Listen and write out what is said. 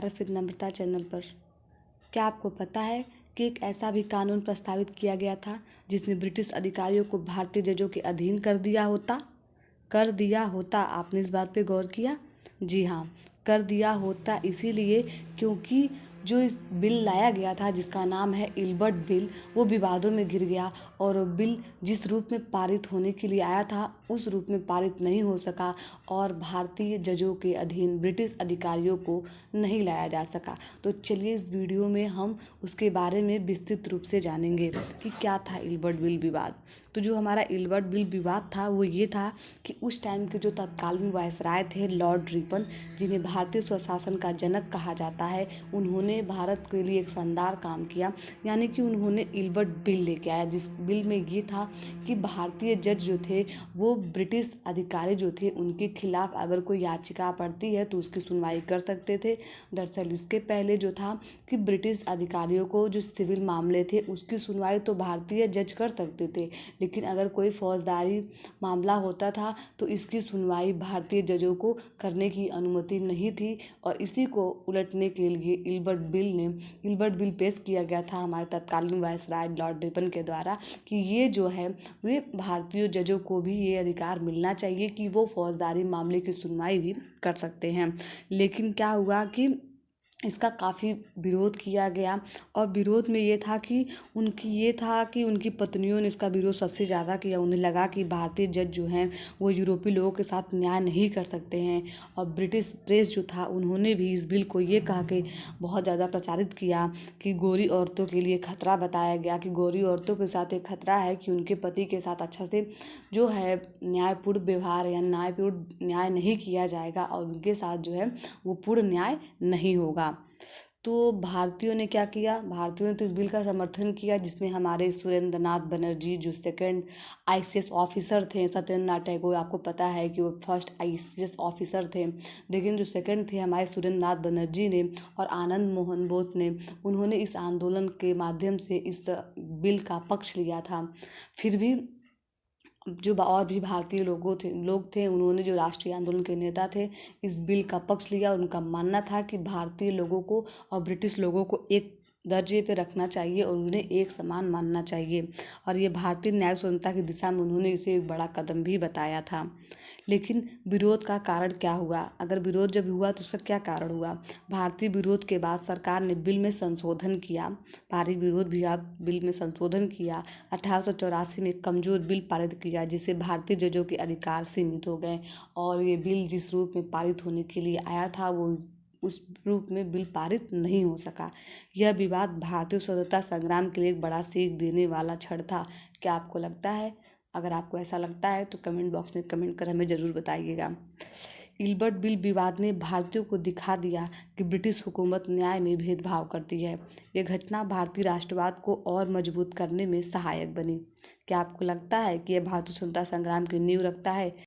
नमस्कार फिर नम्रता चैनल पर। क्या आपको पता है कि एक ऐसा भी कानून प्रस्तावित किया गया था जिसने ब्रिटिश अधिकारियों को भारतीय जजों के अधीन कर दिया होता। आपने इस बात पे गौर किया? जी हाँ, कर दिया होता इसीलिए क्योंकि जो इस बिल लाया गया था जिसका नाम है इल्बर्ट बिल, वो विवादों में घिर गया और वो बिल जिस रूप में पारित होने के लिए आया था उस रूप में पारित नहीं हो सका और भारतीय जजों के अधीन ब्रिटिश अधिकारियों को नहीं लाया जा सका। तो चलिए इस वीडियो में हम उसके बारे में विस्तृत रूप से जानेंगे कि क्या था इल्बर्ट बिल विवाद। तो जो हमारा इल्बर्ट बिल विवाद था वो ये था कि उस टाइम के जो तत्कालीन वायसराय थे लॉर्ड रिपन, जिन्हें भारतीय स्वशासन का जनक कहा जाता है, उन्होंने भारत के लिए एक शानदार काम किया। यानी कि उन्होंने इल्बर्ट बिल लेके आया जिस बिल में ये था कि भारतीय जज जो थे वो ब्रिटिश अधिकारी जो थे उनके खिलाफ अगर कोई याचिका पड़ती है तो उसकी सुनवाई कर सकते थे। दरअसल इसके पहले जो था कि ब्रिटिश अधिकारियों को जो सिविल मामले थे उसकी सुनवाई तो भारतीय जज कर सकते थे, लेकिन अगर कोई फौजदारी मामला होता था तो इसकी सुनवाई भारतीय जजों को करने की अनुमति नहीं थी। और इसी को उलटने के लिए इल्बर्ट बिल पेश किया गया था हमारे तत्कालीन वायसराय लॉर्ड रिपन के द्वारा कि ये जो है वे भारतीय जजों को भी ये अधिकार मिलना चाहिए कि वो फौजदारी मामले की सुनवाई भी कर सकते हैं। लेकिन क्या हुआ कि इसका काफ़ी विरोध किया गया और विरोध में ये था कि उनकी पत्नियों ने इसका विरोध सबसे ज़्यादा किया। उन्हें लगा कि भारतीय जज जो हैं वो यूरोपीय लोगों के साथ न्याय नहीं कर सकते हैं। और ब्रिटिश प्रेस जो था उन्होंने भी इस बिल को ये कहा कि बहुत ज़्यादा प्रचारित किया कि गोरी औरतों के लिए खतरा बताया गया कि गोरी औरतों के साथ एक खतरा है कि उनके पति के साथ अच्छा से जो है न्यायपूर्ण व्यवहार या न्याय नहीं किया जाएगा और उनके साथ जो है वो पूर्ण न्याय नहीं होगा। तो भारतीयों ने क्या किया? भारतीयों ने तो इस बिल का समर्थन किया जिसमें हमारे सुरेंद्रनाथ बनर्जी जो सेकंड आईसीएस ऑफिसर थे, सत्येंद्रनाथ टैगोर, आपको पता है कि वो फर्स्ट आईसीएस ऑफिसर थे, लेकिन जो सेकंड थे हमारे सुरेंद्रनाथ बनर्जी ने और आनंद मोहन बोस ने, उन्होंने इस आंदोलन के माध्यम से इस बिल का पक्ष लिया था। फिर भी जो और भी भारतीय लोग थे उन्होंने, जो राष्ट्रीय आंदोलन के नेता थे, इस बिल का पक्ष लिया। उनका मानना था कि भारतीय लोगों को और ब्रिटिश लोगों को एक दर्जे पे रखना चाहिए और उन्हें एक समान मानना चाहिए और ये भारतीय न्याय स्वतंत्रता की दिशा में उन्होंने इसे एक बड़ा कदम भी बताया था। लेकिन विरोध का कारण क्या हुआ? अगर विरोध जब हुआ तो उसका क्या कारण हुआ? भारतीय विरोध के बाद सरकार ने बिल में संशोधन किया। भारी विरोध भी बिल में संशोधन किया। 1884 में एक कमजोर बिल पारित किया जिससे भारतीय जजों के अधिकार सीमित हो गए और ये बिल जिस रूप में पारित होने के लिए आया था वो उस रूप में बिल पारित नहीं हो सका। यह विवाद भारतीय स्वतंत्रता संग्राम के लिए एक बड़ा सीख देने वाला क्षण था। क्या आपको लगता है? अगर आपको ऐसा लगता है तो कमेंट बॉक्स में कमेंट कर हमें ज़रूर बताइएगा। इल्बर्ट बिल विवाद ने भारतीयों को दिखा दिया कि ब्रिटिश हुकूमत न्याय में भेदभाव करती है। यह घटना भारतीय राष्ट्रवाद को और मजबूत करने में सहायक बनी। क्या आपको लगता है कि यह भारतीय स्वतंत्रता संग्राम की नींव रखता है?